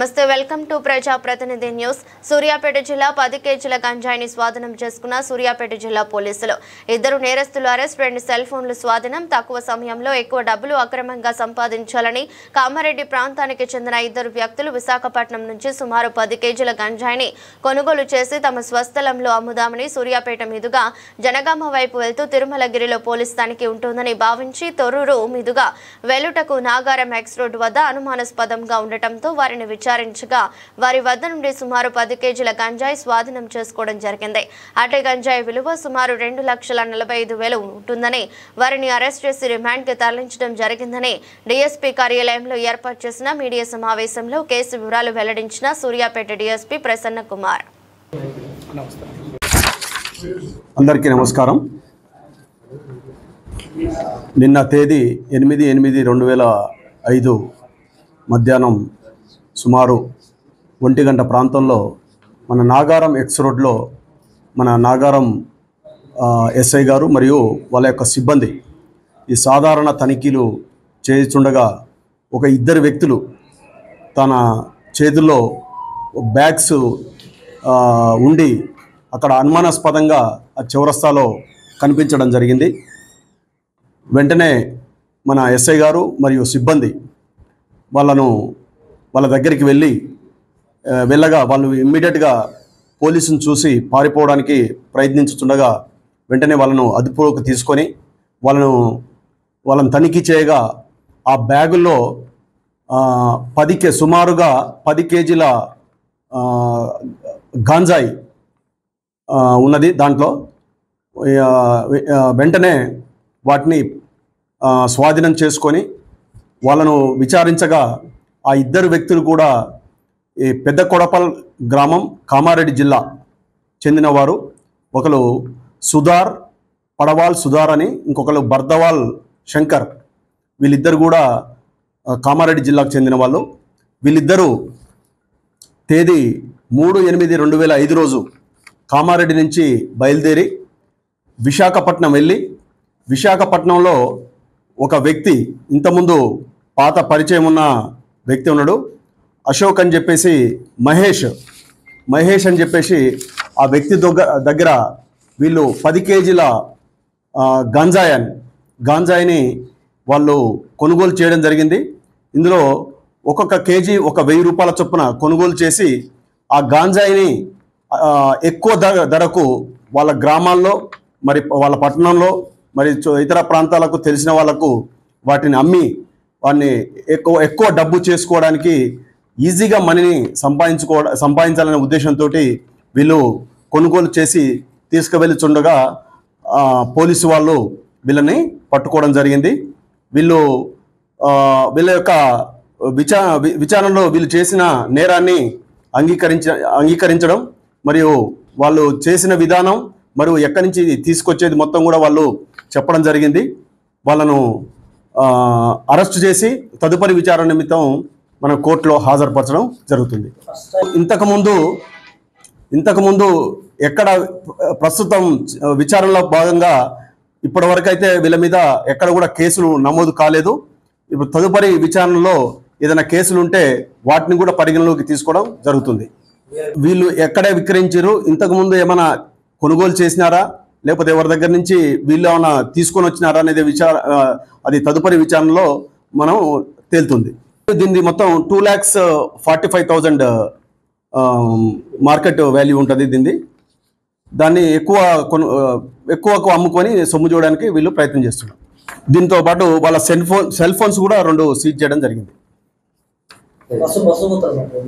నమస్తే welcome to ప్రజా ప్రతినిధి న్యూస్. సూర్యాపేట జిల్లా 10 కేజీల గంజాయిని స్వాధీనం చేసుకున్న సూర్యాపేట జిల్లా పోలీసులు. ఇద్దరు నేరస్తులు అరెస్ట్, 2 సెల్ ఫోన్లు స్వాధీనం. తక్కువ సమయంలో ఎక్కువ డబ్బులు అక్రమంగా సంపాదించాలని కామారెడ్డి ప్రాంతానికి చెందిన ఇద్దరు వ్యక్తులు విశాఖపట్నం నుంచి సుమారు 10 కేజీల గంజాయిని కొనుగోలు చేసి తమ స్వస్థలంలో అమ్ముదామని సూర్యాపేట మీదుగా జనగామ వైపు వెళ్తూ తిరుమలగిరిలో పోలీస్ తనిఖీ ఉంటుందని భావించి తొర్రూరు మీదుగా వెలుటకు నాగారం ఎక్స్ రోడ్ వద్ద అనుమానాస్పదంగా ఉండటంతో వారిని విచారించగా వారి వద్ద నుండి సుమారు 10 కేజీల గంజాయి స్వాధీనం చేసుకోవడం జరిగింది. అటే గంజాయి విలువ సుమారు 2,45,000 ఉంటుందని వారిని అరెస్ట్ చేసి రిమాండ్ కి తరలించడం జరిగిందని డీఎస్పీ కార్యాలయంలో ఏర్పాటు చేసిన మీడియా సమావేశంలో కేసు వివరాలు వెల్లడించిన సూర్యాపేట డీఎస్పీ ప్రసన్న కుమార్. అందరికీ నమస్కారం. నిన్న తేదీ 8/8/2005 మధ్యాహ్నం సుమారు 1 గంట ప్రాంతంలో మన నాగారం ఎక్స్ రోడ్లో మన నాగారం ఎస్ఐ గారు మరియు వాళ్ళ యొక్క సిబ్బంది ఈ సాధారణ తనిఖీలు చేస్తుండగా ఒక ఇద్దరు వ్యక్తులు తన చేతుల్లో బ్యాగ్స్ ఉండి అక్కడ అనుమానాస్పదంగా ఆ చౌరస్తాలో కనిపించడం జరిగింది. వెంటనే మన ఎస్ఐ గారు మరియు సిబ్బంది వాళ్ళ దగ్గరికి వెళ్ళగా వాళ్ళు ఇమ్మీడియట్గా పోలీసును చూసి పారిపోవడానికి ప్రయత్నించుతుండగా వెంటనే వాళ్ళను అదుపులోకి తీసుకొని వాళ్ళని తనిఖీ చేయగా ఆ బ్యాగుల్లో సుమారుగా 10 కేజీల గాంజాయి ఉన్నది. దాంట్లో వెంటనే వాటిని స్వాధీనం చేసుకొని వాళ్ళను విచారించగా ఆ ఇద్దరు వ్యక్తులు కూడా ఈ పెద్ద కొడపల్ గ్రామం కామారెడ్డి జిల్లా చెందినవారు. ఒకరు పడవాల్ సుధార్ అని, ఇంకొకరు బర్దవాల్ శంకర్. వీళ్ళిద్దరు కూడా కామారెడ్డి జిల్లాకు చెందిన వాళ్ళు. వీళ్ళిద్దరూ తేదీ 3/8/2005 రోజు కామారెడ్డి నుంచి బయలుదేరి విశాఖపట్నం వెళ్ళి విశాఖపట్నంలో ఒక వ్యక్తి, ఇంతకుముందు పాత పరిచయం ఉన్న వ్యక్తి ఉన్నాడు, అశోక్ అని చెప్పేసి మహేష్ అని చెప్పేసి ఆ వ్యక్తి దగ్గర వీళ్ళు 10 కేజీల గాంజాయిని వాళ్ళు కొనుగోలు చేయడం జరిగింది. ఇందులో ఒక్కొక్క కేజీ 1,000 రూపాయల చొప్పున కొనుగోలు చేసి ఆ గాంజాయిని ఎక్కువ ధరకు వాళ్ళ గ్రామాల్లో మరి వాళ్ళ పట్టణంలో మరి ఇతర ప్రాంతాలకు తెలిసిన వాళ్ళకు వాటిని అమ్మి వాటిని ఎక్కువ డబ్బు చేసుకోవడానికి, ఈజీగా మనీని సంపాదించాలనే ఉద్దేశంతో వీళ్ళు కొనుగోలు చేసి తీసుకువెళ్ళుచుండగా పోలీసు వాళ్ళు వీళ్ళని పట్టుకోవడం జరిగింది. వీళ్ళ యొక్క విచారణలో వీళ్ళు చేసిన నేరాన్ని అంగీకరించడం మరియు వాళ్ళు చేసిన విధానం మరియు ఎక్కడి నుంచి తీసుకొచ్చేది మొత్తం కూడా వాళ్ళు చెప్పడం జరిగింది. వాళ్ళను అరెస్ట్ చేసి తదుపరి విచారణ నిమిత్తం మన కోర్టులో హాజరుపరచడం జరుగుతుంది. ఇంతకుముందు ఎక్కడ ప్రస్తుతం విచారణలో భాగంగా ఇప్పటివరకు అయితే వీళ్ళ మీద ఎక్కడ కూడా కేసులు నమోదు కాలేదు. ఇప్పుడు తదుపరి విచారణలో ఏదైనా కేసులు ఉంటే వాటిని కూడా పరిగణలోకి తీసుకోవడం జరుగుతుంది. వీళ్ళు ఎక్కడే విక్రయించారు, ఇంతకుముందు ఏమైనా కొనుగోలు చేసినారా, లేకపోతే ఎవరి దగ్గర నుంచి వీళ్ళు ఏమైనా తీసుకొని వచ్చినారా అనేది అది తదుపరి విచారణలో మనం తేలుతుంది. దీన్ని మొత్తం 2,45,000 మార్కెట్ వాల్యూ ఉంటుంది. దాన్ని ఎక్కువకు అమ్ముకొని సొమ్ము చూడడానికి వీళ్ళు ప్రయత్నం చేస్తున్నారు. దీంతో పాటు వాళ్ళ సెల్ ఫోన్స్ కూడా 2 సీజ్ చేయడం జరిగింది.